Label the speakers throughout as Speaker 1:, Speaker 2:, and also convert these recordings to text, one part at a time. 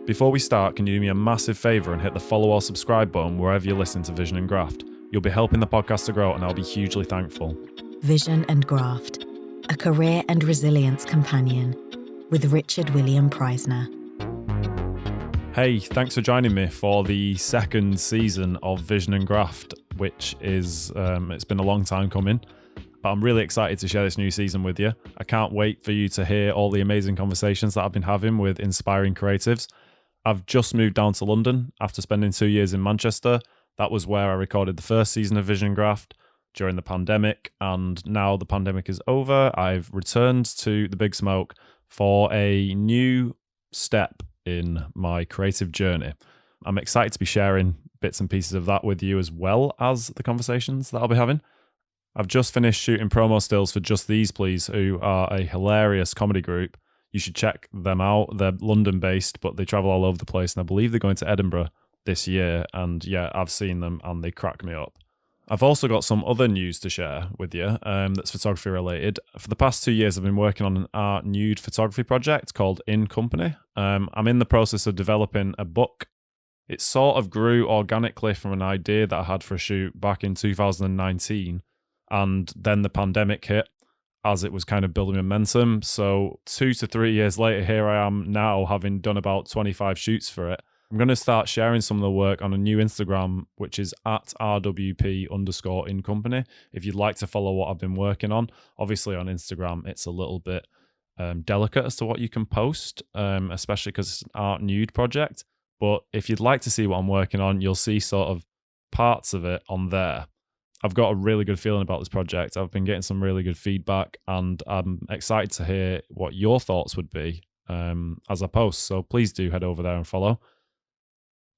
Speaker 1: Before we start, can you do me a massive favour and hit the follow or subscribe button wherever you listen to Vision and Graft? You'll be helping the podcast to grow and I'll be hugely thankful.
Speaker 2: Vision and Graft, a career and resilience companion with Richard William Preisner.
Speaker 1: Hey, thanks for joining me for the second season of Vision and Graft, which is, it's been a long time coming, but I'm really excited to share this new season with you. I can't wait for you to hear all the amazing conversations that I've been having with inspiring creatives. I've just moved down to London after spending 2 years in Manchester. That was where I recorded the first season of Vision Graft during the pandemic, and now the pandemic is over. I've returned to the big smoke for a new step in my creative journey. I'm excited to be sharing bits and pieces of that with you as well as the conversations that I'll be having. I've just finished shooting promo stills for Just These Please, who are a hilarious comedy group. You should check them out. They're London-based, but they travel all over the place, and I believe they're going to Edinburgh this year. And yeah, I've seen them, and they crack me up. I've also got some other news to share with you that's photography related. For the past 2 years, I've been working on an art nude photography project called In Company. I'm in the process of developing a book. It sort of grew organically from an idea that I had for a shoot back in 2019, and then the pandemic hit as it was kind of building momentum. So 2 to 3 years later, here I am now, having done about 25 shoots for it. I'm going to start sharing some of the work on a new Instagram, which is at @RWP_InCompany. If you'd like to follow what I've been working on, obviously on Instagram, it's a little bit delicate as to what you can post, especially because it's an art nude project. But if you'd like to see what I'm working on, you'll see sort of parts of it on there. I've got a really good feeling about this project. I've been getting some really good feedback, and I'm excited to hear what your thoughts would be as I post. So please do head over there and follow.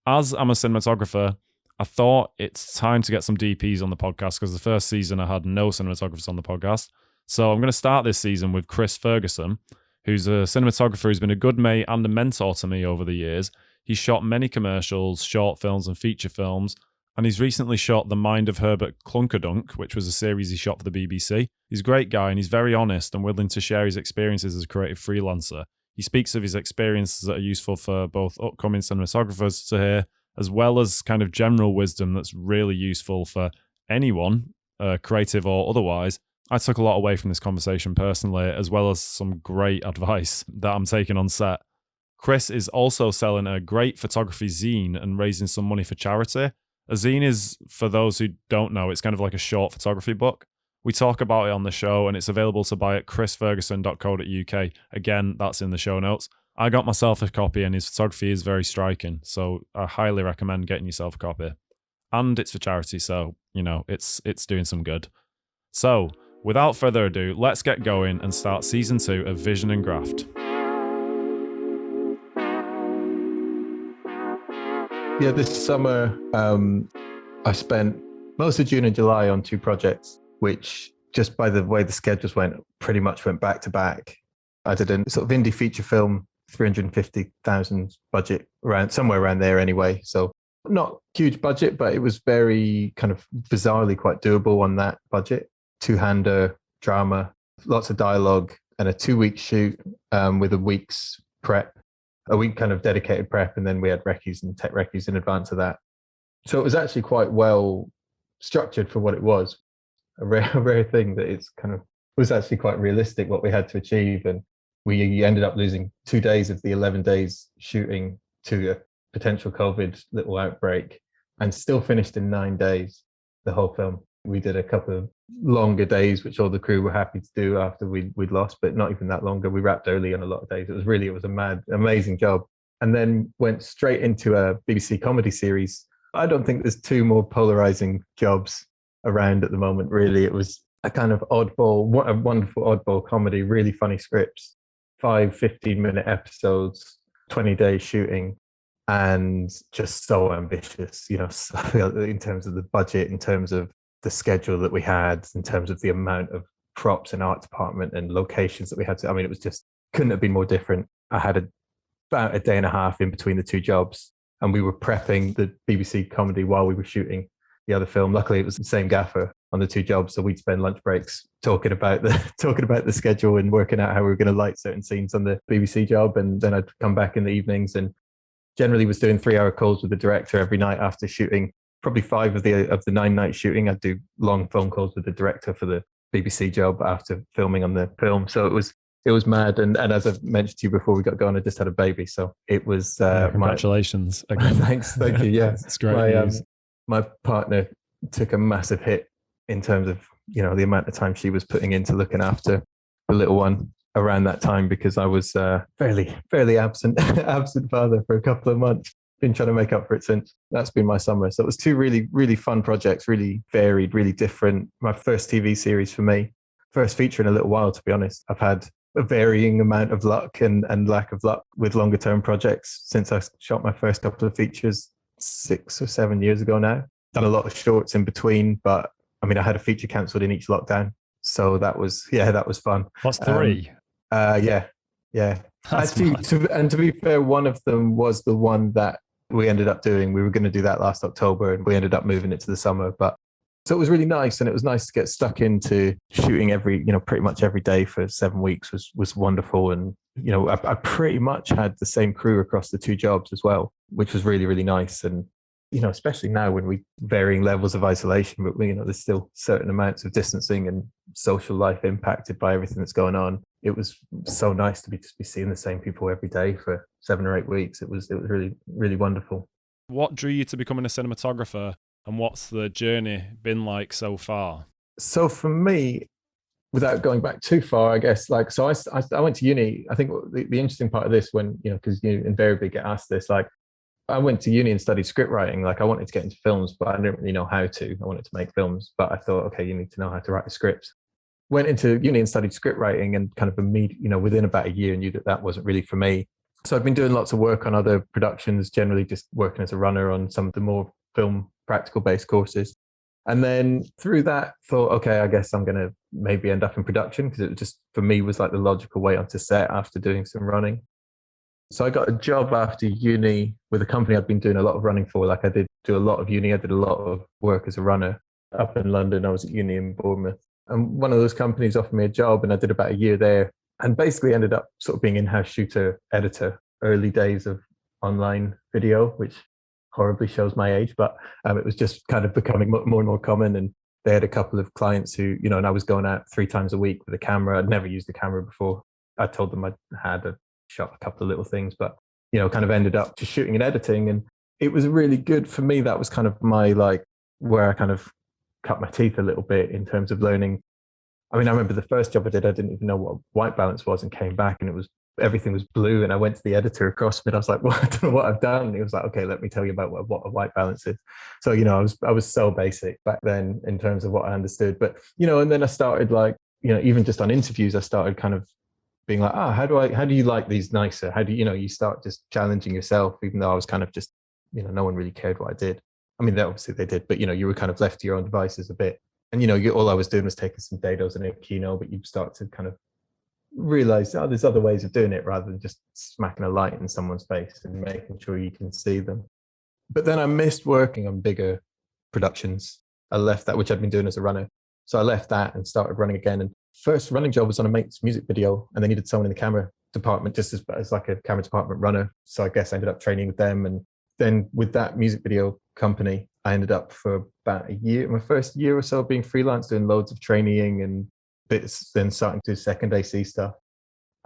Speaker 1: As I'm a cinematographer, I thought it's time to get some DPs on the podcast, because the first season I had no cinematographers on the podcast. So I'm going to start this season with Chris Fergusson, who's a cinematographer who's been a good mate and a mentor to me over the years. He's shot many commercials, short films and feature films, and he's recently shot The Mind of Herbert Clunkerdunk, which was a series he shot for the BBC. He's a great guy, and he's very honest and willing to share his experiences as a creative freelancer. He speaks of his experiences that are useful for both upcoming cinematographers to hear, as well as kind of general wisdom that's really useful for anyone, creative or otherwise. I took a lot away from this conversation personally, as well as some great advice that I'm taking on set. Chris is also selling a great photography zine and raising some money for charity. A zine is, for those who don't know, it's kind of like a short photography book. We talk about it on the show, and it's available to buy at chrisfergusson.co.uk. Again, that's in the show notes. I got myself a copy, and his photography is very striking, so I highly recommend getting yourself a copy. And it's for charity, so, you know, it's doing some good. So, without further ado, let's get going and start season 2 of Vision and Graft.
Speaker 3: Yeah, this summer, I spent most of June and July on 2 projects, which, just by the way the schedules went, pretty much went back to back. I did a sort of indie feature film, 350,000 budget, somewhere around there anyway. So not huge budget, but it was very kind of bizarrely quite doable on that budget. 2-hander, drama, lots of dialogue, and a 2-week shoot with a week's prep, a week kind of dedicated prep, and then we had recce's and tech recce's in advance of that. So it was actually quite well structured for what it was. A rare thing that it's kind of was actually quite realistic what we had to achieve, and we ended up losing 2 days of the 11 days shooting to a potential COVID little outbreak, and still finished in 9 days the whole film. We did a couple of longer days, which all the crew were happy to do after we'd lost, but not even that longer. We wrapped early on a lot of days. It was a mad, amazing job, and then went straight into a BBC comedy series. I don't think there's 2 more polarizing jobs around at the moment, really. It was a kind of oddball, a wonderful oddball comedy, really funny scripts, 5 15-minute episodes, 20 days shooting, and just so ambitious, you know, in terms of the budget, in terms of the schedule that we had, in terms of the amount of props and art department and locations that we had to, I mean, it was just, couldn't have been more different. I had about a day and a half in between the 2 jobs, and we were prepping the BBC comedy while we were shooting the other film. Luckily, it was the same gaffer on the 2 jobs, so we'd spend lunch breaks talking about the schedule and working out how we were going to light certain scenes on the BBC job, and then I'd come back in the evenings and generally was doing 3-hour calls with the director every night after shooting. Probably 5 of the 9 nights shooting, I'd do long phone calls with the director for the BBC job after filming on the film. So it was mad. And as I've mentioned to you before we got going, I just had a baby. So it was
Speaker 1: congratulations again.
Speaker 3: Thanks, thank you. Yeah,
Speaker 1: it's great news.
Speaker 3: My partner took a massive hit in terms of the amount of time she was putting into looking after the little one around that time, because I was fairly absent father for a couple of months. Been trying to make up for it since. That's been my summer. So it was 2 really, really fun projects, really varied, really different. My first TV series for me, first feature in a little while, to be honest. I've had a varying amount of luck and lack of luck with longer term projects since I shot my first couple of features 6 or 7 years ago now. Done a lot of shorts in between, but I mean, I had a feature cancelled in each lockdown. So that was fun.
Speaker 1: What's 3?
Speaker 3: Yeah. Actually, to be fair, one of them was the one that we ended up doing. We were going to do that last October and we ended up moving it to the summer. But so it was really nice, and it was nice to get stuck into shooting pretty much every day for 7 weeks was wonderful. And, I pretty much had the same crew across the 2 jobs as well, which was really, really nice. And, especially now when we varying levels of isolation, but there's still certain amounts of distancing and social life impacted by everything that's going on. It was so nice to be seeing the same people every day for 7 or 8 weeks. It was really, really wonderful.
Speaker 1: What drew you to becoming a cinematographer, and what's the journey been like so far?
Speaker 3: So for me, without going back too far, I guess, so I went to uni. I think the interesting part of this, when, because you invariably get asked this, I went to uni and studied script writing. I wanted to get into films, but I didn't really know how to. I wanted to make films, but I thought, okay, you need to know how to write a script. Went into uni and studied script writing, and kind of within about a year knew that wasn't really for me. So I've been doing lots of work on other productions, generally just working as a runner on some of the more film practical based courses. And then through that thought, okay, I guess I'm going to maybe end up in production, because it just, for me, was like the logical way onto set after doing some running. So I got a job after uni with a company I'd been doing a lot of running for. I did do a lot of uni. I did a lot of work as a runner up in London. I was at uni in Bournemouth. And one of those companies offered me a job, and I did about a year there, and basically ended up sort of being in-house shooter, editor, early days of online video, which horribly shows my age, but it was just kind of becoming more and more common. And they had a couple of clients who, and I was going out 3 times a week with a camera. I'd never used a camera before. I told them I had shot a couple of little things, but, kind of ended up just shooting and editing. And it was really good for me. That was kind of my, where I kind of cut my teeth a little bit in terms of learning. I mean, I remember the first job I did, I didn't even know what white balance was, and came back and everything was blue. And I went to the editor across from it. I was like, well, I don't know what I've done. And he was like, okay, let me tell you about what a white balance is. So, I was so basic back then in terms of what I understood. But, and then I started even just on interviews, I started kind of being like, how do you like these nicer? How do you start just challenging yourself, even though I was kind of just, no one really cared what I did. I mean, obviously they did, but, you were kind of left to your own devices a bit. And, all I was doing was taking some dados and a Kino, but you start to kind of realize, there's other ways of doing it rather than just smacking a light in someone's face and making sure you can see them. But then I missed working on bigger productions. I left that, which I'd been doing as a runner. So I left that and started running again. And first running job was on a mate's music video, and they needed someone in the camera department just as like a camera department runner. So I guess I ended up training with them. And then with that music video company, I ended up for about a year, my first year or so, being freelance, doing loads of training and bits, then starting to do second AC stuff,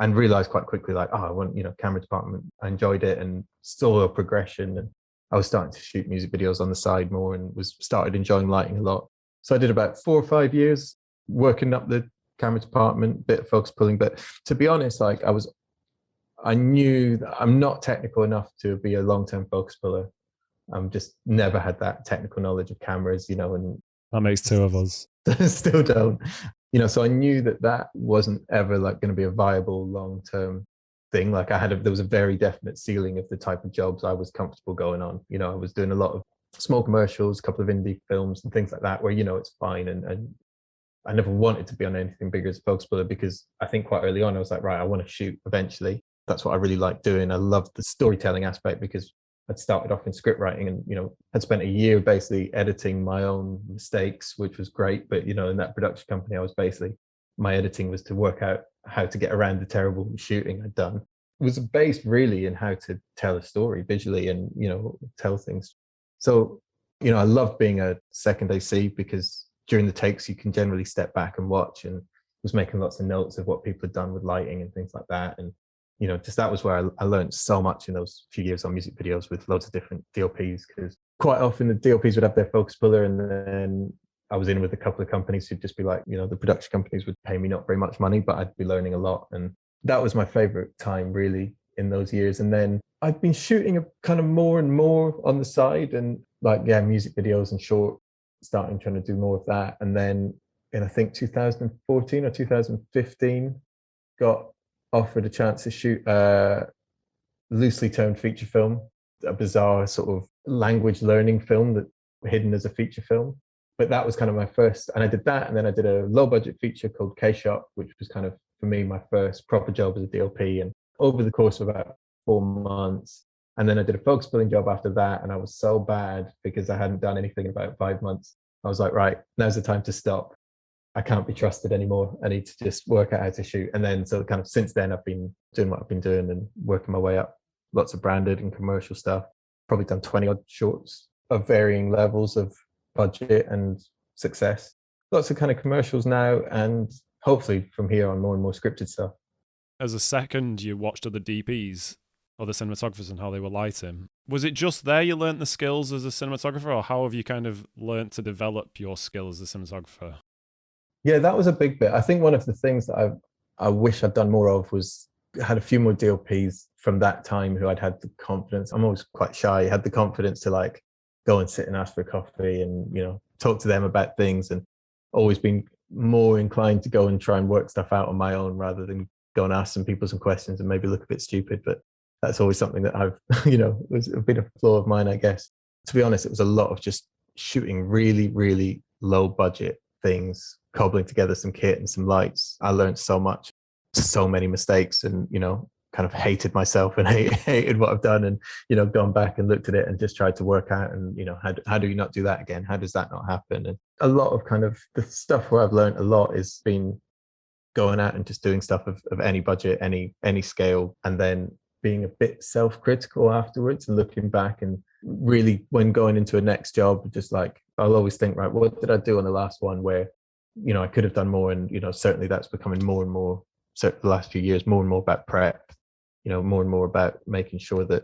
Speaker 3: and realized quite quickly, I want, camera department. I enjoyed it and saw a progression. And I was starting to shoot music videos on the side more, and started enjoying lighting a lot. So I did about 4 or 5 years working up the camera department, bit of focus pulling. But to be honest, I knew that I'm not technical enough to be a long-term focus puller. Just never had that technical knowledge of cameras, and
Speaker 1: that makes 2 of us.
Speaker 3: Still don't, so I knew that wasn't ever going to be a viable long-term thing. There was a very definite ceiling of the type of jobs I was comfortable going on. I was doing a lot of small commercials, a couple of indie films and things like that, where, it's fine. And I never wanted to be on anything bigger as a focus puller, because I think quite early on, I was like, right, I want to shoot eventually. That's what I really like doing. I loved the storytelling aspect, because I'd started off in script writing and, had spent a year basically editing my own mistakes, which was great. But, in that production company, my editing was to work out how to get around the terrible shooting I'd done. was based really in how to tell a story visually and, tell things. So, I loved being a second AC because during the takes, you can generally step back and watch, and was making lots of notes of what people had done with lighting and things like that. And, just that was where I learned so much in those few years on music videos with loads of different DOPs, because quite often the DOPs would have their focus puller, and then I was in with a couple of companies who'd just be like, the production companies would pay me not very much money, but I'd be learning a lot. And that was my favorite time really in those years. And then I've been shooting a kind of more and more on the side, and music videos and short, starting trying to do more of that. And then in I think 2014 or 2015, got offered a chance to shoot a loosely toned feature film, a bizarre sort of language learning film that hidden as a feature film. But that was kind of my first, and I did that, and then I did a low budget feature called K-Shop, which was kind of for me my first proper job as a DOP. And over the course of about 4 months, and then I did a focus pulling job after that, and I was so bad because I hadn't done anything in about 5 months. I was like, right, now's the time to stop. I can't be trusted anymore. I need to just work out how to shoot. And then so kind of since then, I've been doing what I've been doing and working my way up. Lots of branded and commercial stuff. Probably done 20 odd shorts of varying levels of budget and success. Lots of kind of commercials now, and hopefully from here on more and more scripted stuff.
Speaker 1: As a second, you watched other DPs, other cinematographers, and how they were lighting. Was it just there you learnt the skills as a cinematographer, or how have you kind of learnt to develop your skill as a cinematographer?
Speaker 3: Yeah, that was a big bit. I think one of the things that I wish I'd done more of was had a few more DOPs from that time who I'd had the confidence. I'm always quite shy. Had the confidence to go and sit and ask for a coffee and, talk to them about things, and always been more inclined to go and try and work stuff out on my own rather than go and ask some people some questions and maybe look a bit stupid. But that's always something that I've, it's been a flaw of mine, I guess. To be honest, it was a lot of just shooting really, really low budget things, cobbling together some kit and some lights. I learned so much, so many mistakes, and, kind of hated myself and hated what I've done, and, gone back and looked at it and just tried to work out, and, how do you not do that again? How does that not happen? And a lot of kind of the stuff where I've learned a lot is been going out and just doing stuff of any budget, any scale, and then being a bit self-critical afterwards and looking back, and really when going into a next job, just I'll always think, right, what did I do on the last one where, I could have done more? And, certainly that's becoming more and more, certainly the last few years, more and more about prep, more and more about making sure that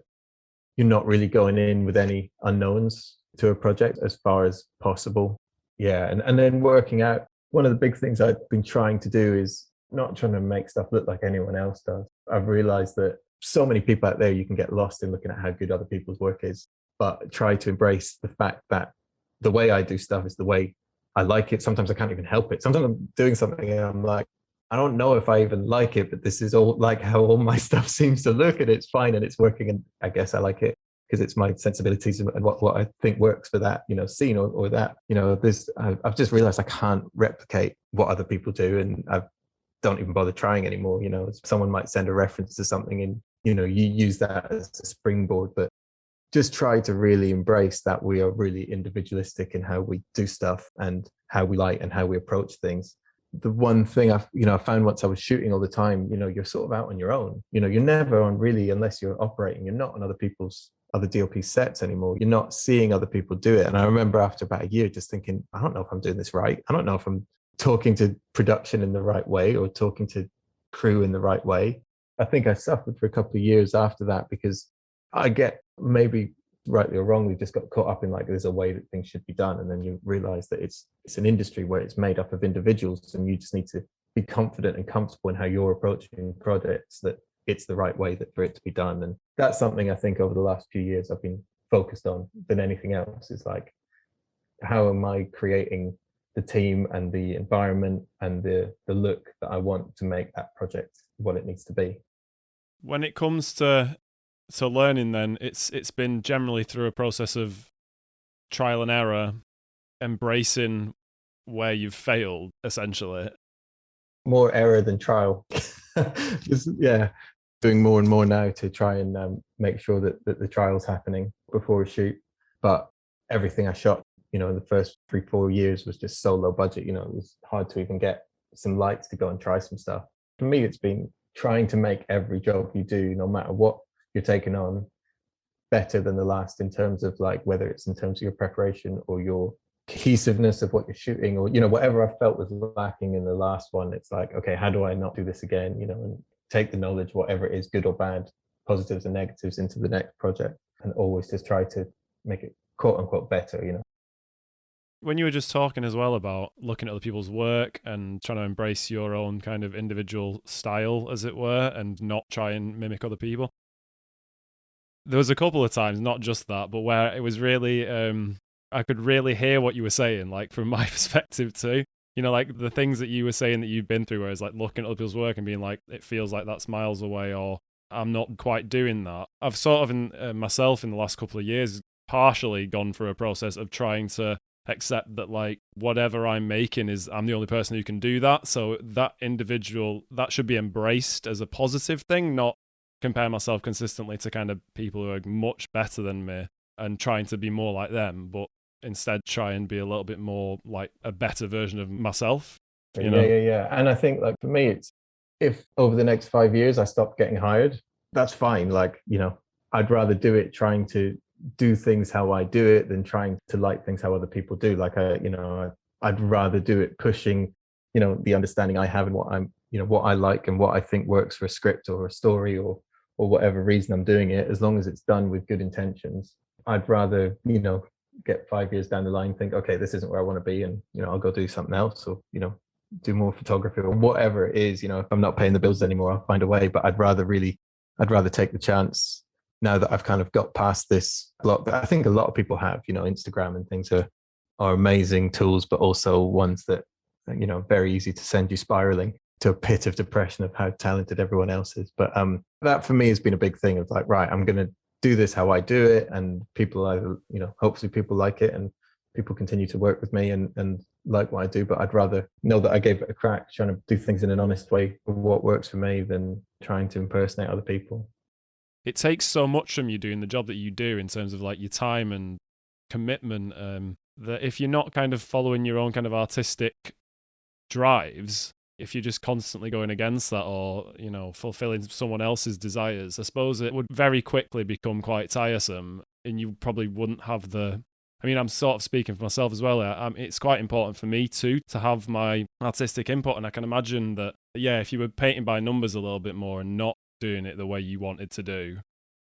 Speaker 3: you're not really going in with any unknowns to a project as far as possible. Yeah. And then working out, one of the big things I've been trying to do is not trying to make stuff look like anyone else does. I've realized that so many people out there, you can get lost in looking at how good other people's work is, but try to embrace the fact that the way I do stuff is the way I like it. Sometimes I can't even help it. Sometimes I'm doing something and I'm like, I don't know if I even like it, but this is all like how all my stuff seems to look, and it's fine and it's working. And I guess I like it because it's my sensibilities and what I think works for that, scene or that, I've just realized I can't replicate what other people do, and I don't even bother trying anymore. Someone might send a reference to something and, you use that as a springboard, but just try to really embrace that we are really individualistic in how we do stuff and how we light and how we approach things. The one thing I found once I was shooting all the time, you're sort of out on your own. You're never on really, unless you're operating, you're not on other DOP sets anymore. You're not seeing other people do it. And I remember after about a year just thinking, I don't know if I'm doing this right. I don't know if I'm talking to production in the right way or talking to crew in the right way. I think I suffered for a couple of years after that because I get, maybe rightly or wrongly, just got caught up in there's a way that things should be done, and then you realize that it's an industry where it's made up of individuals, and you just need to be confident and comfortable in how you're approaching projects, that it's the right way for it to be done. And that's something I think over the last few years I've been focused on than anything else, is how am I creating the team and the environment and the look that I want to make that project what it needs to be.
Speaker 1: When it comes to learning, then it's been generally through a process of trial and error, embracing where you've failed, essentially.
Speaker 3: More error than trial. Just, doing more and more now to try and make sure that the trial's happening before a shoot. But everything I shot, in the first 3-4 years was just so low budget. It was hard to even get some lights to go and try some stuff. For me, it's been trying to make every job you do, no matter what you're taking on, better than the last, in terms of like whether it's in terms of your preparation or your cohesiveness of what you're shooting, or whatever I felt was lacking in the last one. It's like, okay, how do I not do this again, and take the knowledge, whatever it is, good or bad, positives and negatives, into the next project, and always just try to make it quote unquote better.
Speaker 1: When you were just talking as well about looking at other people's work and trying to embrace your own kind of individual style, as it were, and not try and mimic other people, there was a couple of times, not just that, but where it was really, I could really hear what you were saying, like from my perspective too. Like the things that you were saying that you've been through, where it's like looking at other people's work and being like, it feels like that's miles away, or I'm not quite doing that. I've sort of, myself in the last couple of years, partially gone through a process of trying to accept that like whatever I'm making is, I'm the only person who can do that. So that individual, that should be embraced as a positive thing, not compare myself consistently to kind of people who are much better than me and trying to be more like them, but instead try and be a little bit more like a better version of myself.
Speaker 3: Yeah. And I think like for me, it's, if over the next 5 years I stop getting hired, that's fine. Like, I'd rather do it trying to do things how I do it than trying to like things how other people do. Like I'd rather do it pushing, the understanding I have and what I like and what I think works for a script or a story, or whatever reason I'm doing it, as long as it's done with good intentions. I'd rather, get 5 years down the line, think, okay, this isn't where I want to be, and I'll go do something else, or do more photography or whatever it is. If I'm not paying the bills anymore, I'll find a way. But I'd rather take the chance now that I've kind of got past this block that I think a lot of people have. Instagram and things are amazing tools, but also ones that very easy to send you spiraling to a pit of depression of how talented everyone else is. But that for me has been a big thing of like, right, I'm going to do this how I do it, and people either, hopefully people like it and people continue to work with me and like what I do. But I'd rather know that I gave it a crack, trying to do things in an honest way for what works for me, than trying to impersonate other people.
Speaker 1: It takes so much from you doing the job that you do in terms of like your time and commitment, that if you're not kind of following your own kind of artistic drives, if you're just constantly going against that, or fulfilling someone else's desires, I suppose it would very quickly become quite tiresome, and you probably wouldn't have I'm sort of speaking for myself as well. It's quite important for me too to have my artistic input, and I can imagine that, yeah, if you were painting by numbers a little bit more and not doing it the way you wanted to do,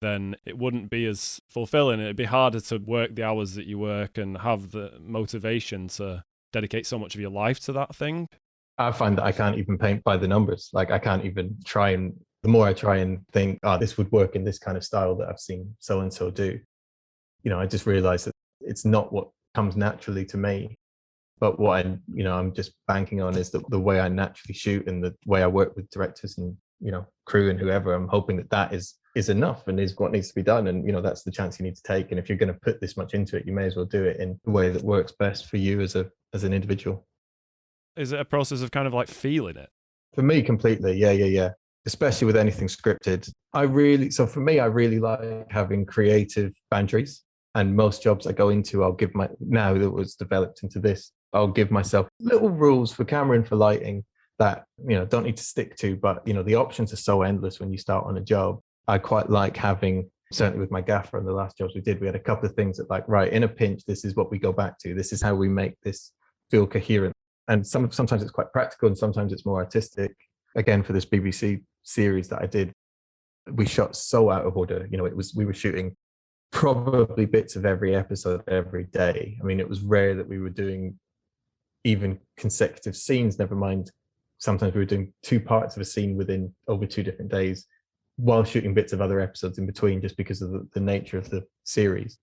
Speaker 1: then it wouldn't be as fulfilling. It'd be harder to work the hours that you work and have the motivation to dedicate so much of your life to that thing.
Speaker 3: I find that I can't even paint by the numbers. Like I can't even try, and the more I try and think, this would work in this kind of style that I've seen so and so do, I just realize that it's not what comes naturally to me. But what I'm just banking on is the way I naturally shoot and the way I work with directors and crew and whoever. I'm hoping that is enough and is what needs to be done, and that's the chance you need to take. And if you're going to put this much into it, you may as well do it in the way that works best for you as an individual.
Speaker 1: Is it a process of kind of like feeling it?
Speaker 3: For me, completely. Yeah. Especially with anything scripted. So for me, I really like having creative boundaries. And most jobs I go into, now that was developed into this, I'll give myself little rules for camera and for lighting that, don't need to stick to. But, the options are so endless when you start on a job. I quite like having, certainly with my gaffer and the last jobs we did, we had a couple of things that like, right, in a pinch, this is what we go back to. This is how we make this feel coherent. And sometimes it's quite practical and sometimes it's more artistic. Again, for this BBC series that I did, we shot so out of order. We were shooting probably bits of every episode every day. It was rare that we were doing even consecutive scenes, never mind. Sometimes we were doing 2 parts of a scene within over 2 different days, while shooting bits of other episodes in between, just because of the nature of the series.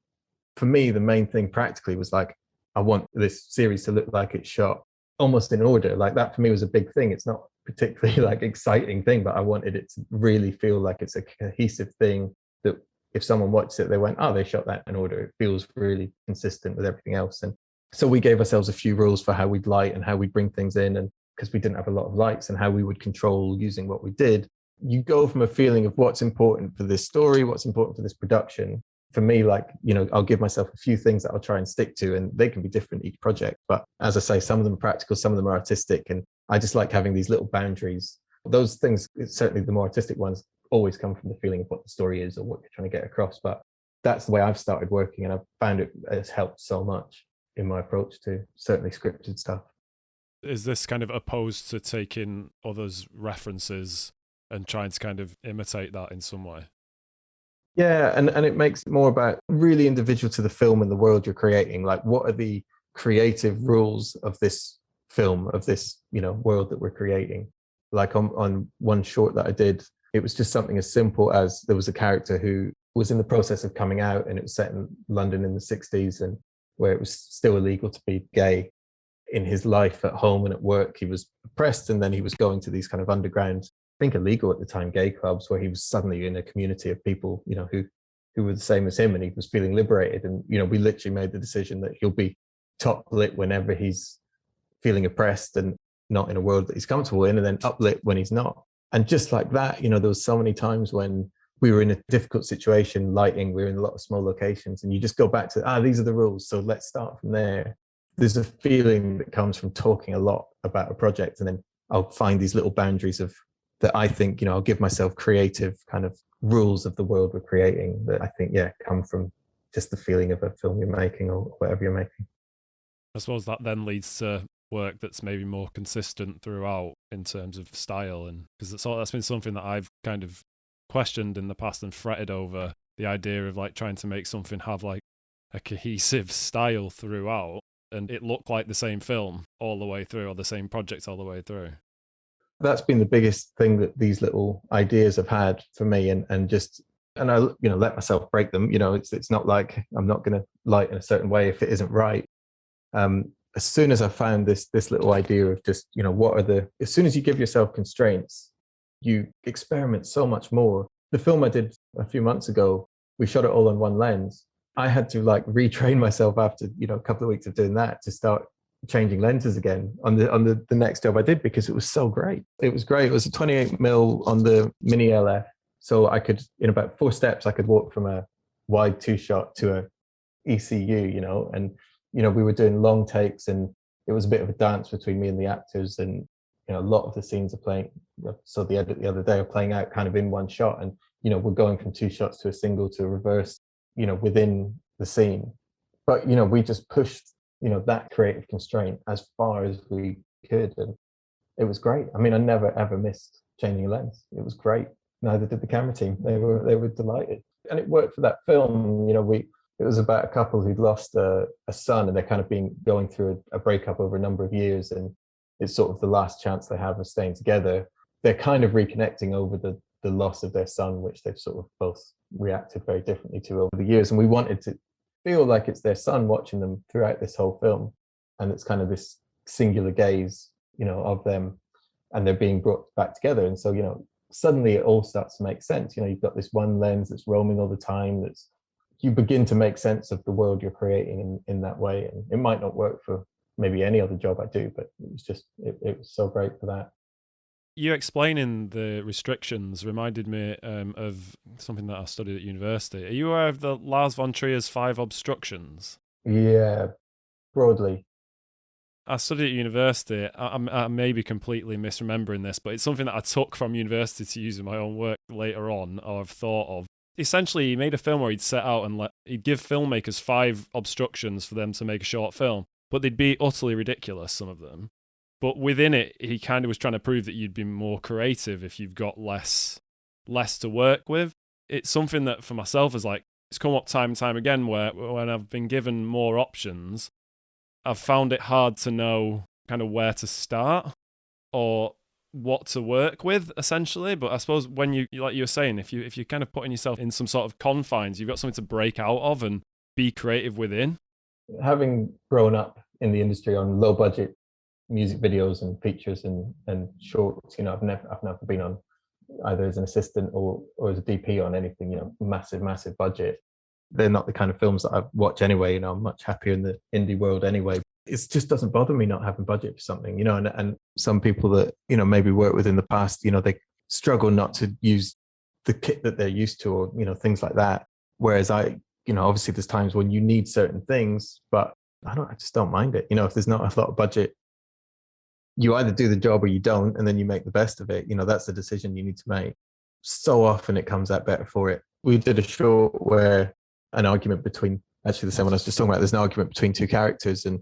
Speaker 3: For me, the main thing practically was like, I want this series to look like it's shot almost in order. Like that for me was a big thing. It's not particularly like exciting thing, but I wanted it to really feel like it's a cohesive thing that if someone watched it, they went, oh, they shot that in order. It feels really consistent with everything else. And so we gave ourselves a few rules for how we'd light and how we'd bring things in, and because we didn't have a lot of lights, and how we would control using what we did. You go from a feeling of what's important for this story, what's important for this production. For me, like, I'll give myself a few things that I'll try and stick to, and they can be different each project. But as I say, some of them are practical, some of them are artistic. And I just like having these little boundaries Those things, certainly the more artistic ones, always come from the feeling of what the story is or what you're trying to get across. But that's the way I've started working, and I've found it has helped so much in my approach to certainly scripted stuff.
Speaker 1: Is this kind of opposed to taking others' references and trying to kind of imitate that in some way?
Speaker 3: Yeah, and it makes it more about really individual to the film and the world you're creating. Like, what are the creative rules of this film, of this, world that we're creating? Like on one short that I did, it was just something as simple as there was a character who was in the process of coming out, and it was set in London in the 60s, and where it was still illegal to be gay. In his life at home and at work, he was oppressed, and then he was going to these kind of underground, I think illegal at the time, gay clubs, where he was suddenly in a community of people, who were the same as him, and he was feeling liberated. And we literally made the decision that he'll be top lit whenever he's feeling oppressed and not in a world that he's comfortable in, and then uplit when he's not. And just like that, there was so many times when we were in a difficult situation, lighting, we were in a lot of small locations, and you just go back to, these are the rules, so let's start from there. There's a feeling that comes from talking a lot about a project, and then I'll find these little boundaries that I think, I'll give myself creative kind of rules of the world we're creating that I think, come from just the feeling of a film you're making or whatever you're making.
Speaker 1: I suppose that then leads to work that's maybe more consistent throughout in terms of style, and because that's been something that I've kind of questioned in the past and fretted over, the idea of like trying to make something have like a cohesive style throughout and it look like the same film all the way through, or the same project all the way through.
Speaker 3: That's been the biggest thing that these little ideas have had for me, and I let myself break them. It's not like I'm not going to light in a certain way if it isn't right. As soon as I found this little idea of just as soon as you give yourself constraints, you experiment so much more. The film I did a few months ago, we shot it all on one lens. I had to retrain myself after a couple of weeks of doing that to start changing lenses again on the next job I did, because it was so great. It was great. It was a 28mm on the mini LF, so I could, in about 4 steps, I could walk from a wide 2-shot to a ECU, and we were doing long takes, and it was a bit of a dance between me and the actors, and a lot of the scenes are playing. So the edit the other day are playing out kind of in one shot, and we're going from 2 shots to a single to a reverse, within the scene. But we just pushed that creative constraint as far as we could, and it was great. I mean, I never ever missed changing a lens. It was great. Neither did the camera team. They were delighted, and it worked for that film. It was about a couple who'd lost a son, and they're kind of going through a breakup over a number of years, and it's sort of the last chance they have of staying together. They're kind of reconnecting over the loss of their son, which they've sort of both reacted very differently to over the years. And we wanted to feel like it's their son watching them throughout this whole film, and it's kind of this singular gaze, of them, and they're being brought back together. And so, suddenly it all starts to make sense. You've got this one lens that's roaming all the time. You begin to make sense of the world you're creating in that way. And it might not work for maybe any other job I do, but it was just, it was so great for that.
Speaker 1: You explaining the restrictions reminded me of something that I studied at university. Are you aware of the Lars von Trier's 5 obstructions?
Speaker 3: Yeah, broadly.
Speaker 1: I studied at university. I may be completely misremembering this, but it's something that I took from university to use in my own work later on, or I've thought of. Essentially, he made a film where he'd set out and he'd give filmmakers 5 obstructions for them to make a short film, but they'd be utterly ridiculous, some of them. But within it, he kind of was trying to prove that you'd be more creative if you've got less to work with. It's something that for myself is it's come up time and time again where when I've been given more options, I've found it hard to know kind of where to start or what to work with, essentially. But I suppose when you, like you were saying, if you're kind of putting yourself in some sort of confines, you've got something to break out of and be creative within.
Speaker 3: Having grown up in the industry on low budget music videos and features and shorts, I've never been on either as an assistant or as a DP on anything, massive budget. They're not the kind of films that I watch anyway. I'm much happier in the indie world anyway. It just doesn't bother me not having budget for something, and some people that, maybe worked with in the past, they struggle not to use the kit that they're used to, or, things like that. Whereas I, obviously there's times when you need certain things, but I just don't mind it. If there's not a lot of budget, you either do the job or you don't, and then you make the best of it. That's the decision you need to make. So often it comes out better for it. We did a short where an argument between, actually the same one I was just talking about, there's an argument between two characters, and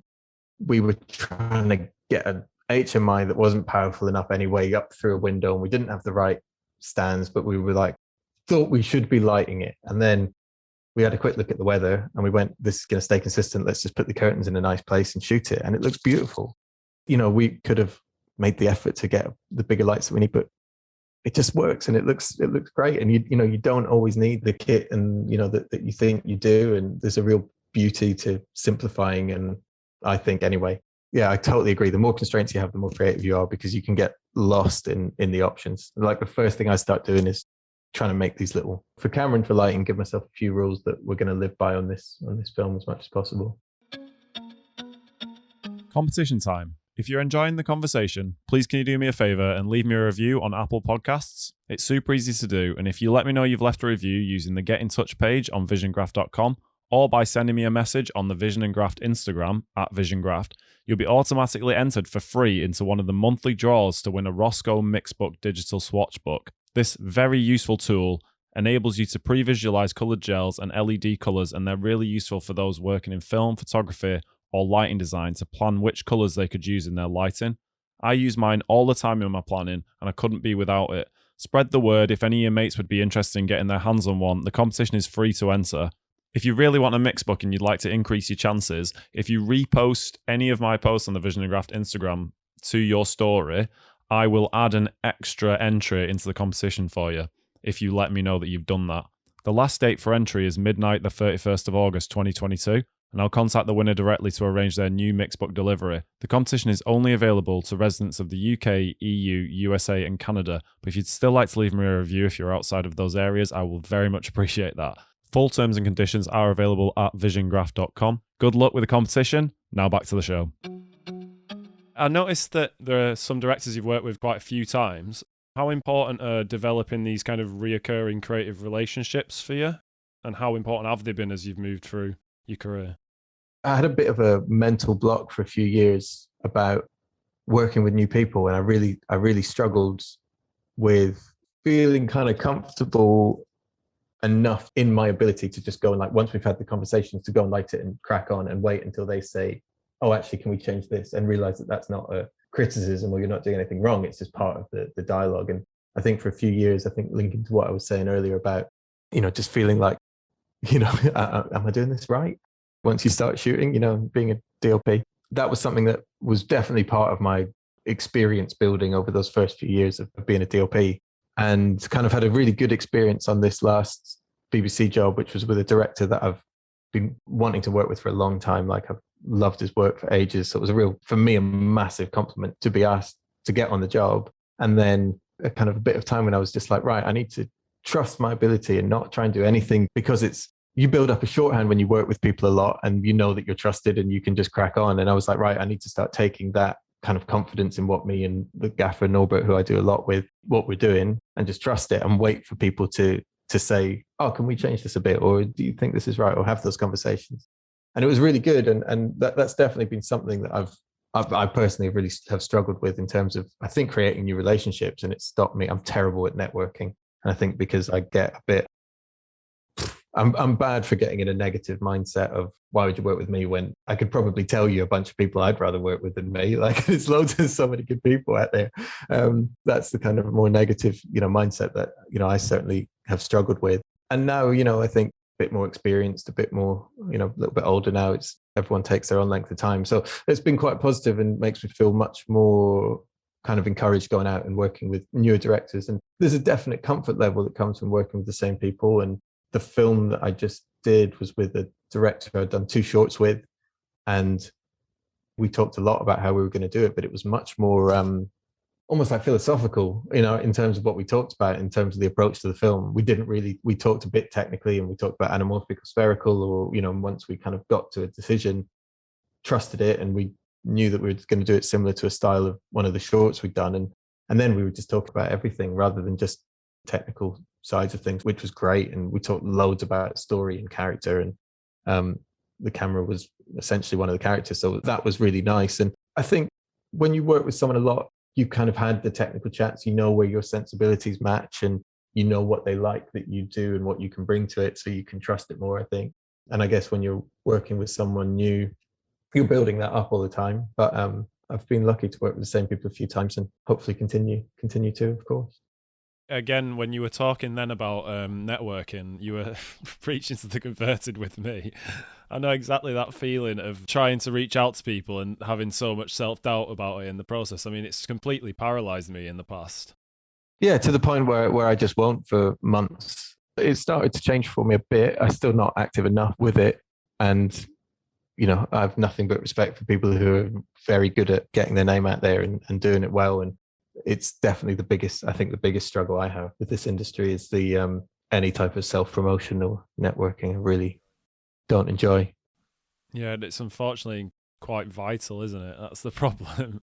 Speaker 3: we were trying to get an HMI that wasn't powerful enough anyway up through a window, and we didn't have the right stands, but we were like, thought we should be lighting it. And then we had a quick look at the weather and we went, this is going to stay consistent. Let's just put the curtains in a nice place and shoot it. And it looks beautiful. We could have made the effort to get the bigger lights that we need, but it just works and it looks great. And you don't always need the kit and that you think you do. And there's a real beauty to simplifying. And I think anyway, yeah, I totally agree. The more constraints you have, the more creative you are, because you can get lost in the options. Like the first thing I start doing is trying to make these little, for camera and for lighting, give myself a few rules that we're going to live by on this film as much as possible.
Speaker 1: Competition time. If you're enjoying the conversation, please can you do me a favor and leave me a review on Apple Podcasts? It's super easy to do, and if you let me know you've left a review using the Get in Touch page on visiongraft.com or by sending me a message on the Vision and Graft Instagram at Vision Graft, you'll be automatically entered for free into one of the monthly draws to win a Roscoe Mixbook digital swatch book. This very useful tool enables you to pre-visualize colored gels and LED colors, and they're really useful for those working in film, photography, or lighting design to plan which colors they could use in their lighting. I use mine all the time in my planning, and I couldn't be without it. Spread the word if any of your mates would be interested in getting their hands on one. The competition is free to enter. If you really want a mix book and you'd like to increase your chances, if you repost any of my posts on the Vision and Graft Instagram to your story, I will add an extra entry into the competition for you if you let me know that you've done that. The last date for entry is midnight the 31st of August 2022, and I'll contact the winner directly to arrange their new mixbook delivery. The competition is only available to residents of the UK, EU, USA and Canada, but if you'd still like to leave me a review if you're outside of those areas, I will very much appreciate that. Full terms and conditions are available at visiongraft.com. Good luck with the competition. Now back to the show. I noticed that there are some directors you've worked with quite a few times. How important are developing these kind of reoccurring creative relationships for you? And how important have they been as you've moved through your career?
Speaker 3: I had a bit of a mental block for a few years about working with new people. And I really struggled with feeling kind of comfortable enough in my ability to just go and, like, once we've had the conversations, to go and light it and crack on and wait until they say, oh, actually, can we change this? And realize that that's not a criticism or you're not doing anything wrong. It's just part of the dialogue. And I think for a few years, I think linking to what I was saying earlier about, just feeling like, am I doing this right? Once you start shooting, being a DOP, that was something that was definitely part of my experience building over those first few years of being a DOP, and kind of had a really good experience on this last BBC job, which was with a director that I've been wanting to work with for a long time. Like, I've loved his work for ages. So it was for me, a massive compliment to be asked to get on the job. And then a kind of a bit of time when I was just like, right, I need to trust my ability and not try and do anything, because you build up a shorthand when you work with people a lot and you know that you're trusted and you can just crack on. And I was like, right, I need to start taking that kind of confidence in what me and the gaffer Norbert, who I do a lot with, what we're doing, and just trust it and wait for people to say, oh, can we change this a bit? Or do you think this is right? Or have those conversations. And it was really good. And that's definitely been something that I personally really have struggled with in terms of, I think, creating new relationships. And it stopped me. I'm terrible at networking. And I think because I get a bit, I'm bad for getting in a negative mindset of, why would you work with me when I could probably tell you a bunch of people I'd rather work with than me? Like, there's loads of so many good people out there. That's the kind of more negative, mindset that, I certainly have struggled with. And now, I think a bit more experienced, a bit more, a little bit older now, everyone takes their own length of time. So it's been quite positive and makes me feel much more kind of encouraged going out and working with newer directors. And there's a definite comfort level that comes from working with the same people. And the film that I just did was with a director I'd done 2 shorts with, and we talked a lot about how we were going to do it, but it was much more almost like philosophical, in terms of what we talked about, in terms of the approach to the film. We talked a bit technically, and we talked about anamorphic or spherical, or, once we kind of got to a decision, trusted it, and we knew that we were going to do it similar to a style of one of the shorts we'd done. And then we would just talk about everything rather than just technical sides of things, which was great. And we talked loads about story and character, and the camera was essentially one of the characters. So that was really nice. And I think when you work with someone a lot, you kind of had the technical chats, you know where your sensibilities match and you know what they like that you do and what you can bring to it, so you can trust it more, I think. And I guess when you're working with someone new, you're building that up all the time. But I've been lucky to work with the same people a few times and hopefully continue to, of course.
Speaker 1: Again, when you were talking then about networking, you were preaching to the converted with me. I know exactly that feeling of trying to reach out to people and having so much self-doubt about it in the process. I mean, it's completely paralyzed me in the past.
Speaker 3: Yeah, to the point where I just won't for months. It started to change for me a bit. I'm still not active enough with it. And, I have nothing but respect for people who are very good at getting their name out there and doing it well. And it's definitely the biggest struggle I have with this industry is the any type of self-promotion or networking. I really don't enjoy.
Speaker 1: Yeah, it's unfortunately quite vital, isn't it? That's the problem.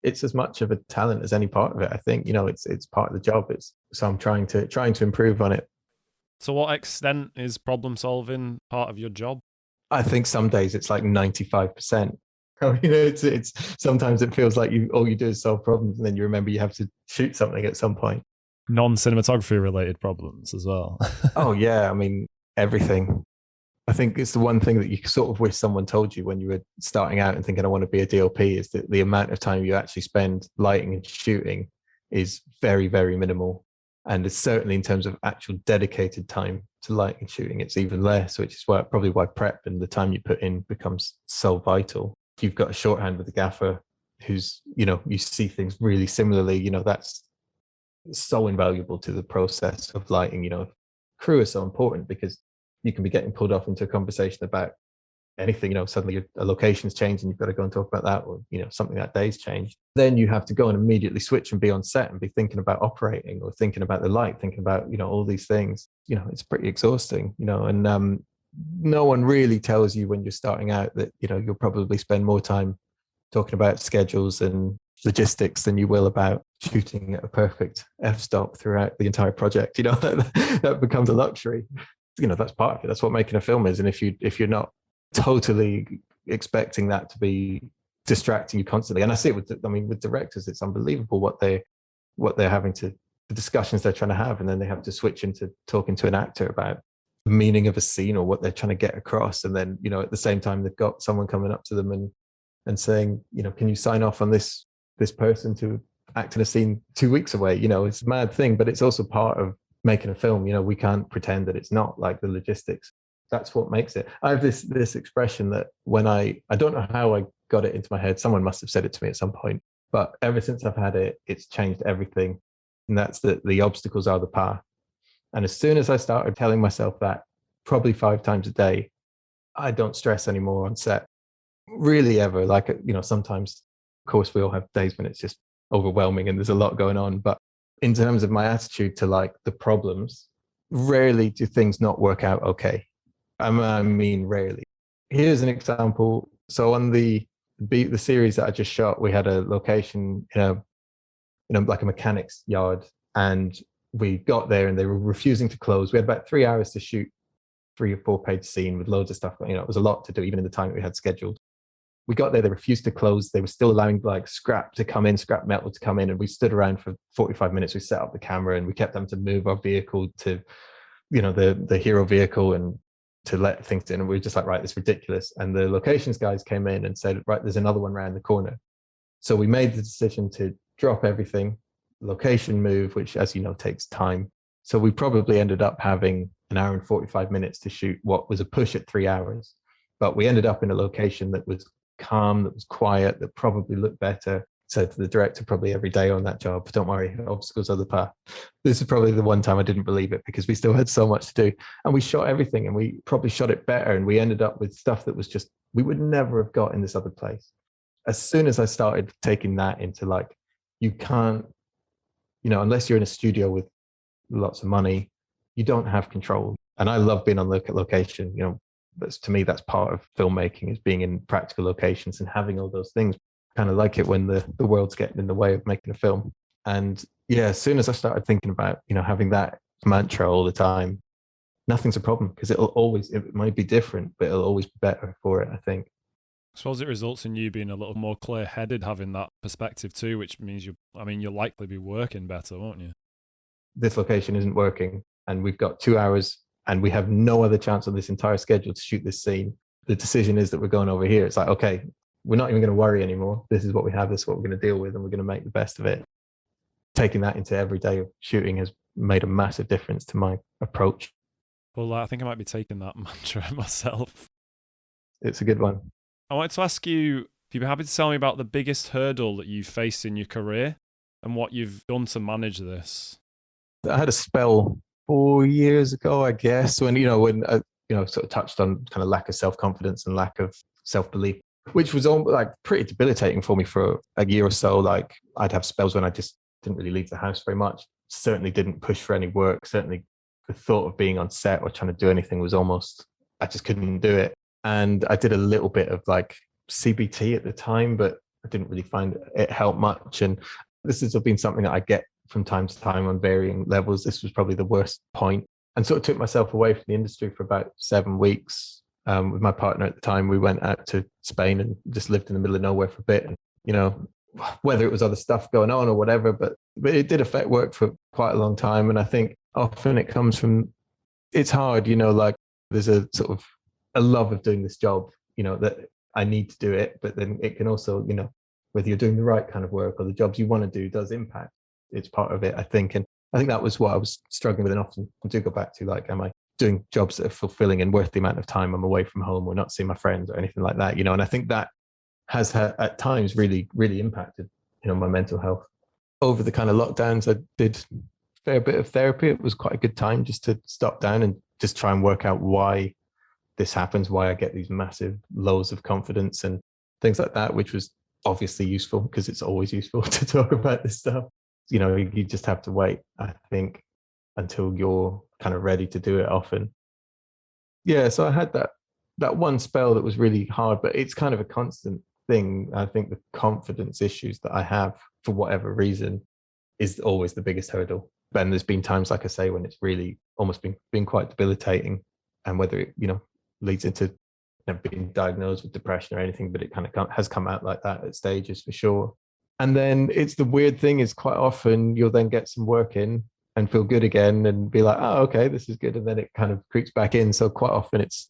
Speaker 3: It's as much of a talent as any part of it. I think, it's part of the job. So I'm trying to improve on it.
Speaker 1: To what extent is problem solving part of your job?
Speaker 3: I think some days it's like 95%. It's sometimes it feels like all you do is solve problems, and then you remember you have to shoot something at some point.
Speaker 1: Non-cinematography related problems as well.
Speaker 3: Oh yeah, I mean everything. I think it's the one thing that you sort of wish someone told you when you were starting out and thinking I want to be a DOP is that the amount of time you actually spend lighting and shooting is very, very minimal. And it's certainly in terms of actual dedicated time to lighting and shooting, it's even less, which is probably why prep and the time you put in becomes so vital. If you've got a shorthand with a gaffer who's, you see things really similarly, that's so invaluable to the process of lighting. Crew is so important because you can be getting pulled off into a conversation about anything, suddenly a location's changed and you've got to go and talk about that, or, something that day's changed. Then you have to go and immediately switch and be on set and be thinking about operating or thinking about the light, thinking about, all these things. It's pretty exhausting, and no one really tells you when you're starting out that, you'll probably spend more time talking about schedules and logistics than you will about shooting at a perfect f-stop throughout the entire project. That becomes a luxury. That's part of it. That's what making a film is. And if you're not totally expecting that to be distracting you constantly, and I see it with directors, it's unbelievable what they're having to, the discussions they're trying to have, and then they have to switch into talking to an actor about the meaning of a scene or what they're trying to get across, and then at the same time they've got someone coming up to them and saying, can you sign off on this person to act in a scene 2 weeks away? It's a mad thing, but it's also part of making a film. We can't pretend that it's not like the logistics. That's what makes it. I have this expression that when I don't know how I got it into my head, someone must have said it to me at some point, but ever since I've had it, it's changed everything. And that's that the obstacles are the path. And as soon as I started telling myself that, probably 5 times a day, I don't stress anymore on set, really ever. Like, sometimes, of course, we all have days when it's just overwhelming and there's a lot going on. But in terms of my attitude to like the problems, rarely do things not work out okay. I mean, rarely. Here's an example. So on the series that I just shot, we had a location like a mechanic's yard, and we got there and they were refusing to close. We had about 3 hours to shoot 3 or 4 page scene with loads of stuff. It was a lot to do, even in the time that we had scheduled. We got there, they refused to close. They were still allowing like scrap metal to come in. And we stood around for 45 minutes. We set up the camera and we kept them to move our vehicle to, the hero vehicle and to let things in. And we were just like, right, this is ridiculous. And the locations guys came in and said, right, there's another one around the corner. So we made the decision to drop everything, location move, which, as you know, takes time. So we probably ended up having 1 hour and 45 minutes to shoot what was a push at 3 hours. But we ended up in a location that was calm, that was quiet, that probably looked better. Said to the director probably every day on that job, don't worry, obstacles are the path. This is probably the one time I didn't believe it, because we still had so much to do. And we shot everything, and we probably shot it better. And we ended up with stuff that was just, we would never have got in this other place. As soon as I started taking that into like, you can't, unless you're in a studio with lots of money, you don't have control. And I love being on location. To me, that's part of filmmaking, is being in practical locations and having all those things. Kind of like it when the world's getting in the way of making a film. And yeah, as soon as I started thinking about, having that mantra all the time, nothing's a problem, because it might be different, but it'll always be better for it, I think.
Speaker 1: I suppose it results in you being a little more clear-headed, having that perspective too, which means you'll likely be working better, won't you?
Speaker 3: This location isn't working and we've got 2 hours and we have no other chance on this entire schedule to shoot this scene. The decision is that we're going over here. It's like, okay, we're not even going to worry anymore. This is what we have. This is what we're going to deal with, and we're going to make the best of it. Taking that into every day of shooting has made a massive difference to my approach.
Speaker 1: Well, I think I might be taking that mantra myself.
Speaker 3: It's a good one.
Speaker 1: I wanted to ask you if you'd be happy to tell me about the biggest hurdle that you've faced in your career and what you've done to manage this.
Speaker 3: I had a spell 4 years ago, I guess, when when I, sort of touched on kind of lack of self-confidence and lack of self-belief, which was all like pretty debilitating for me for a year or so. Like I'd have spells when I just didn't really leave the house very much. Certainly didn't push for any work. Certainly the thought of being on set or trying to do anything was almost, I just couldn't do it. And I did a little bit of like CBT at the time, but I didn't really find it helped much. And this has been something that I get from time to time on varying levels. This was probably the worst point, and sort of took myself away from the industry for about 7 weeks. With my partner at the time, we went out to Spain and just lived in the middle of nowhere for a bit. And, whether it was other stuff going on or whatever, but it did affect work for quite a long time. And I think often it comes from, it's hard, like there's a sort of a love of doing this job, that I need to do it. But then it can also, whether you're doing the right kind of work or the jobs you want to do does impact. It's part of it, I think. And I think that was what I was struggling with. And often I do go back to, like, am I doing jobs that are fulfilling and worth the amount of time I'm away from home or not seeing my friends or anything like that, and I think that has at times really, really impacted, my mental health. Over the kind of lockdowns, I did a fair bit of therapy. It was quite a good time just to stop down and just try and work out why this happens, why I get these massive lows of confidence and things like that, which was obviously useful because it's always useful to talk about this stuff. You just have to wait, I think, until you're kind of ready to do it often. Yeah, so I had that one spell that was really hard, but it's kind of a constant thing. I think the confidence issues that I have, for whatever reason, is always the biggest hurdle. And there's been times, like I say, when it's really almost been quite debilitating, and whether it, leads into being diagnosed with depression or anything, but it kind of has come out like that at stages for sure. And then it's the weird thing is quite often you'll then get some work in and feel good again and be like, oh, okay, this is good. And then it kind of creeps back in. So quite often it's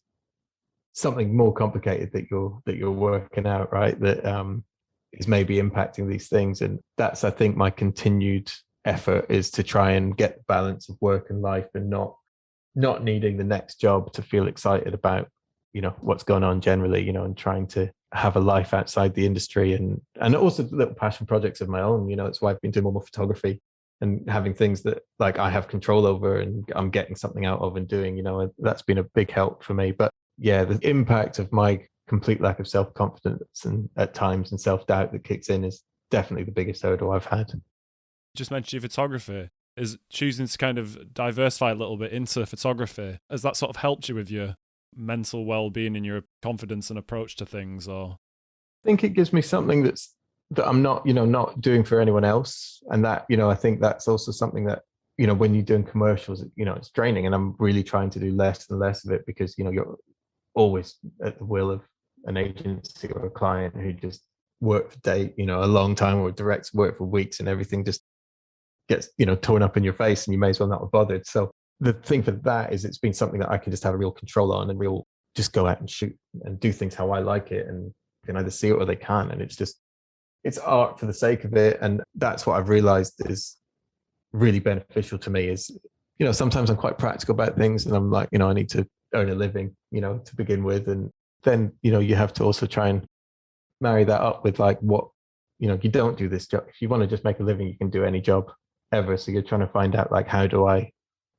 Speaker 3: something more complicated that you're working out, right? That is maybe impacting these things. And that's, I think, my continued effort is to try and get the balance of work and life and not needing the next job to feel excited about, what's going on generally, and trying to have a life outside the industry and also little passion projects of my own. It's why I've been doing more photography and having things that like I have control over and I'm getting something out of and doing, that's been a big help for me. But yeah, the impact of my complete lack of self-confidence and at times and self-doubt that kicks in is definitely the biggest hurdle I've had.
Speaker 1: Just mentioned your photography. Is choosing to kind of diversify a little bit into photography, has that sort of helped you with your mental well-being and your confidence and approach to things? Or
Speaker 3: I think it gives me something that I'm not doing for anyone else, and that I think that's also something that when you're doing commercials, it's draining, and I'm really trying to do less and less of it because you're always at the will of an agency or a client who just work for a long time, or directs work for weeks, and everything just gets torn up in your face, and you may as well not have bothered. So the thing for that is it's been something that I can just have a real control on and just go out and shoot and do things how I like it, and can either see it or they can't. And it's art for the sake of it. And that's what I've realized is really beneficial to me is, sometimes I'm quite practical about things and I'm like, I need to earn a living, to begin with. And then, you have to also try and marry that up with like what, you don't do this job. If you want to just make a living, you can do any job ever. So you're trying to find out like, how do I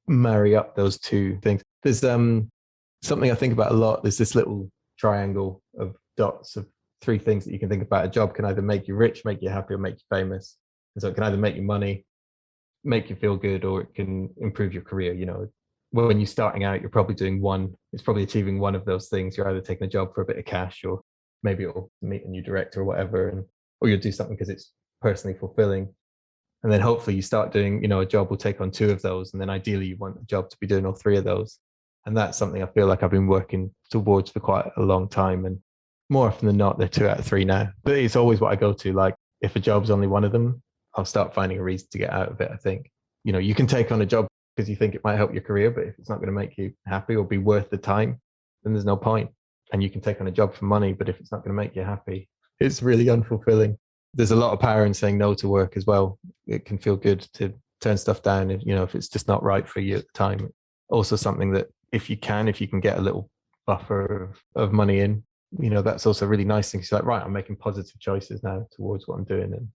Speaker 3: marry up those two things? There's something I think about a lot. There's this little triangle of dots of 3 things that you can think about. A job can either make you rich, make you happy, or make you famous. And so it can either make you money, make you feel good, or it can improve your career. When you're starting out, you're probably doing one. It's probably achieving one of those things. You're either taking a job for a bit of cash, or maybe it'll meet a new director or whatever, or you'll do something because it's personally fulfilling. And then hopefully you start doing, a job will take on 2 of those. And then ideally you want the job to be doing all 3 of those. And that's something I feel like I've been working towards for quite a long time. And more often than not, they're 2 out of 3 now. But it's always what I go to. Like if a job's only one of them, I'll start finding a reason to get out of it. I think, you can take on a job because you think it might help your career, but if it's not going to make you happy or be worth the time, then there's no point. And you can take on a job for money, but if it's not going to make you happy, it's really unfulfilling. There's a lot of power in saying no to work as well. It can feel good to turn stuff down, if it's just not right for you at the time. Also something that if you can get a little buffer of money in, that's also a really nice thing. It's like, right, I'm making positive choices now towards what I'm doing. And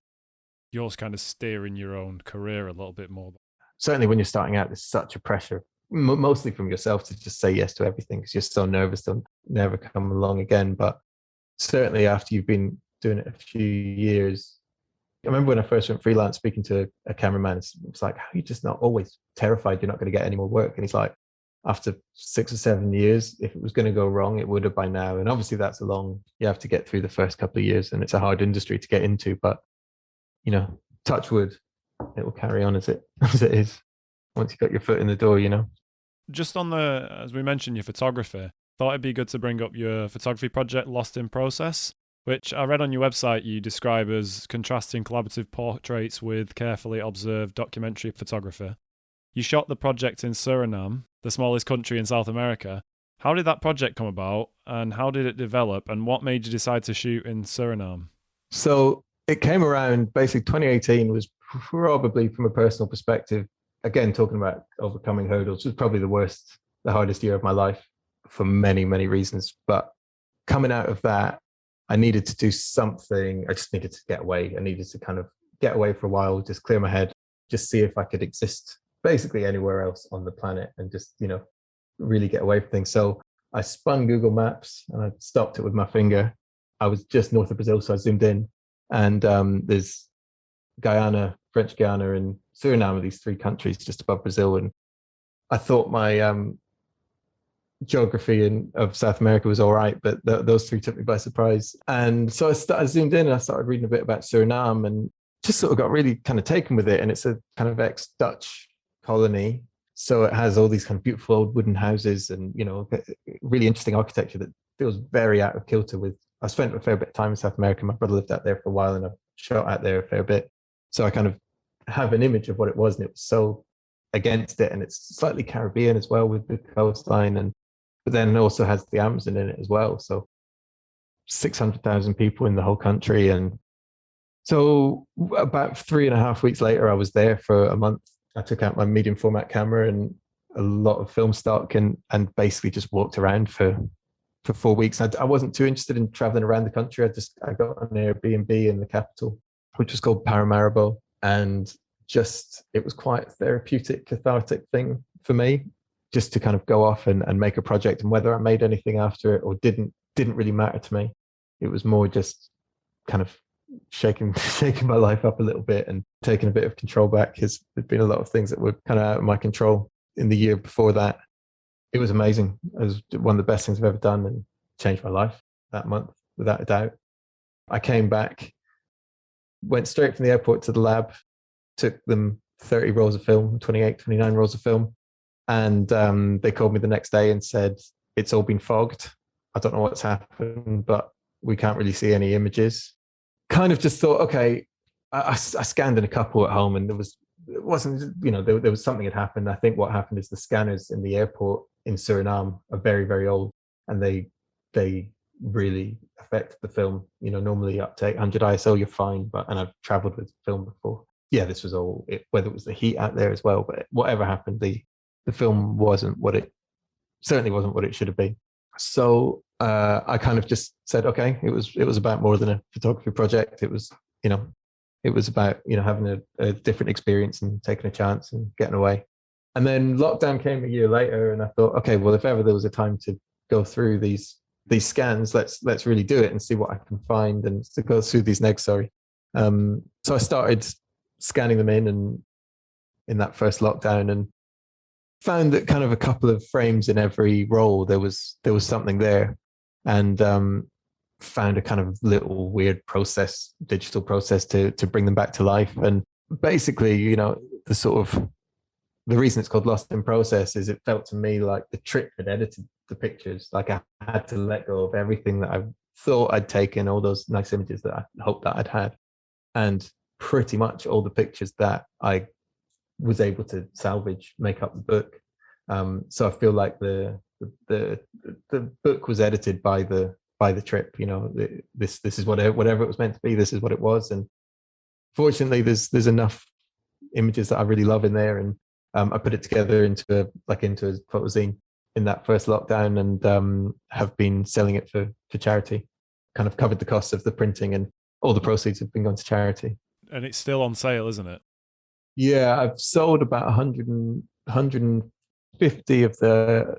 Speaker 1: You're kind of steering your own career a little bit more.
Speaker 3: certainly when you're starting out, there's such a pressure, mostly from yourself, to just say yes to everything because you're so nervous they'll never come along again. But certainly after you've been doing it a few years, I remember when I first went freelance speaking to a cameraman, it's like, how are you just not always terrified you're not going to get any more work? And he's like, after 6 or 7 years, if it was going to go wrong, it would have by now. And obviously you have to get through the first couple of years, and it's a hard industry to get into, but touch wood, it will carry on as it is once you got your foot in the door.
Speaker 1: Just on as we mentioned, your photography, thought it'd be good to bring up your photography project, Lost in Process, which I read on your website you describe as contrasting collaborative portraits with carefully observed documentary photography. You shot the project in Suriname, the smallest country in South America. How did that project come about, and how did it develop, and what made you decide to shoot in Suriname?
Speaker 3: So it came around, basically 2018 was probably, from a personal perspective, again, talking about overcoming hurdles, was probably the hardest year of my life for many, many reasons. But coming out of that, I needed to do something. I just needed to get away. I needed to kind of get away for a while, just clear my head, just see if I could exist basically anywhere else on the planet and just, really get away from things. So I spun Google Maps and I stopped it with my finger. I was just north of Brazil, so I zoomed in, and there's Guyana, French Guyana, and Suriname, these 3 countries just above Brazil. And I thought my geography of South America was all right, but those 3 took me by surprise. And so I zoomed in and I started reading a bit about Suriname and just sort of got really kind of taken with it. And it's a kind of ex-Dutch colony. So it has all these kind of beautiful old wooden houses and, really interesting architecture that feels very out of kilter with. I spent a fair bit of time in South America. My brother lived out there for a while and I shot out there a fair bit. So I kind of have an image of what it was, and it was so against it. And it's slightly Caribbean as well with the coastline, but then it also has the Amazon in it as well. So 600,000 people in the whole country. And so about 3.5 weeks later, I was there for a month. I took out my medium format camera and a lot of film stock and basically just walked around for 4 weeks. I wasn't too interested in traveling around the country. I got an Airbnb in the capital, which was called Paramaribo. And it was quite a therapeutic, cathartic thing for me, just to kind of go off and make a project. And whether I made anything after it or didn't really matter to me. It was more just kind of shaking my life up a little bit and taking a bit of control back, because there'd been a lot of things that were kind of out of my control in the year before that. It was amazing. It was one of the best things I've ever done and changed my life that month, without a doubt. I came back, went straight from the airport to the lab, took them 30 rolls of film, 28, 29 rolls of film. And they called me the next day and said, it's all been fogged. I don't know what's happened, but we can't really see any images. Kind of just thought, okay, I scanned in a couple at home and there was something had happened. I think what happened is the scanners in the airport in Suriname are very, very old, and they really affect the film. Normally up to 800 ISO, you're fine, and I've traveled with film before. Yeah, this was all it, whether it was the heat out there as well, but whatever happened, the film certainly wasn't what it should have been. So I kind of just said, okay, it was about more than a photography project. It was about, having a different experience and taking a chance and getting away. And then lockdown came a year later, and I thought, okay, well, if ever there was a time to go through these scans, let's really do it and see what I can find, and to go through these negs. Sorry. So I started scanning them in that first lockdown, and found that kind of a couple of frames in every roll, there was something there, and found a kind of little weird digital process to bring them back to life. And basically, the reason it's called Lost in Process is it felt to me like the trick had edited the pictures. Like I had to let go of everything that I thought I'd taken, all those nice images that I hoped that I'd had, and pretty much all the pictures that I was able to salvage make up the book. So I feel like the book was edited by the trip. This is whatever it was meant to be. This is what it was, and fortunately, there's enough images that I really love in there, and I put it together into a photo zine in that first lockdown, and have been selling it for charity. Kind of covered the cost of the printing, and all the proceeds have been gone to charity.
Speaker 1: And it's still on sale, isn't it?
Speaker 3: Yeah, I've sold about 150 of the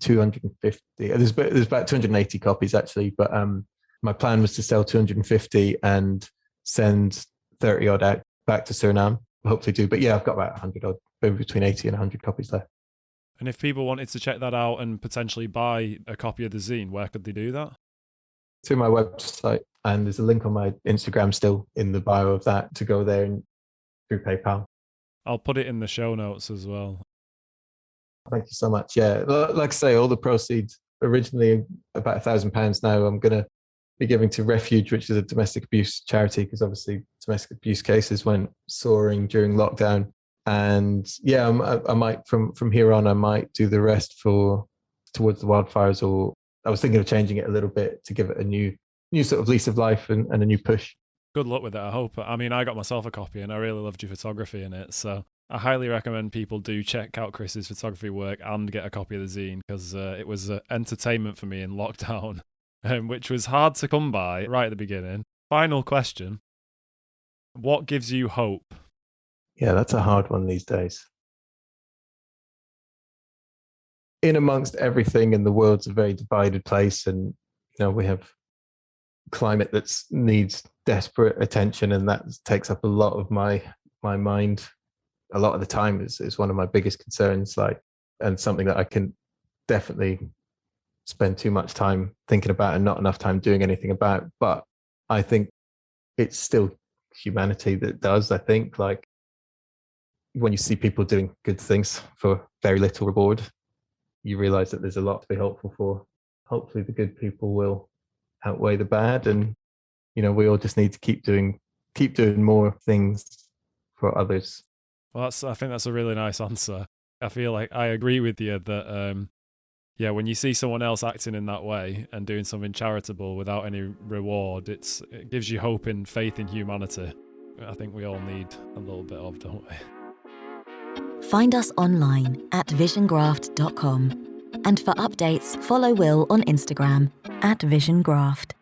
Speaker 3: 250. There's about 280 copies actually, but my plan was to sell 250 and send 30 odd out back to Suriname. Hopefully do, but yeah, I've got about 100 odd, maybe between 80 and 100 copies left.
Speaker 1: And if people wanted to check that out and potentially buy a copy of the zine, where could they do that?
Speaker 3: Through my website, and there's a link on my Instagram still in the bio of that to go there, and through PayPal.
Speaker 1: I'll put it in the show notes as well.
Speaker 3: Thank you so much. Yeah, like I say, all the proceeds, originally about £1,000 now, I'm going to be giving to Refuge, which is a domestic abuse charity, because obviously domestic abuse cases went soaring during lockdown. And yeah, I might from here on, I might do the rest towards the wildfires, or I was thinking of changing it a little bit to give it a new sort of lease of life and a new push.
Speaker 1: Good luck with it, I hope. I mean, I got myself a copy and I really loved your photography in it, so I highly recommend people do check out Chris's photography work and get a copy of the zine, because it was entertainment for me in lockdown, which was hard to come by right at the beginning. Final question. What gives you hope?
Speaker 3: Yeah, that's a hard one these days. In amongst everything, and the world's a very divided place, and we have climate that needs desperate attention, and that takes up a lot of my mind. A lot of the time is one of my biggest concerns, and something that I can definitely spend too much time thinking about and not enough time doing anything about. But I think it's still humanity that does. I think, like, when you see people doing good things for very little reward, you realize that there's a lot to be hopeful for. Hopefully the good people will outweigh the bad, and we all just need to keep doing more things for others.
Speaker 1: Well, I think that's a really nice answer. I feel like I agree with you that when you see someone else acting in that way and doing something charitable without any reward, it gives you hope and faith in humanity. I think we all need a little bit of, don't we?
Speaker 2: Find us online at visiongraft.com. And for updates, follow Will on Instagram @visiongraft.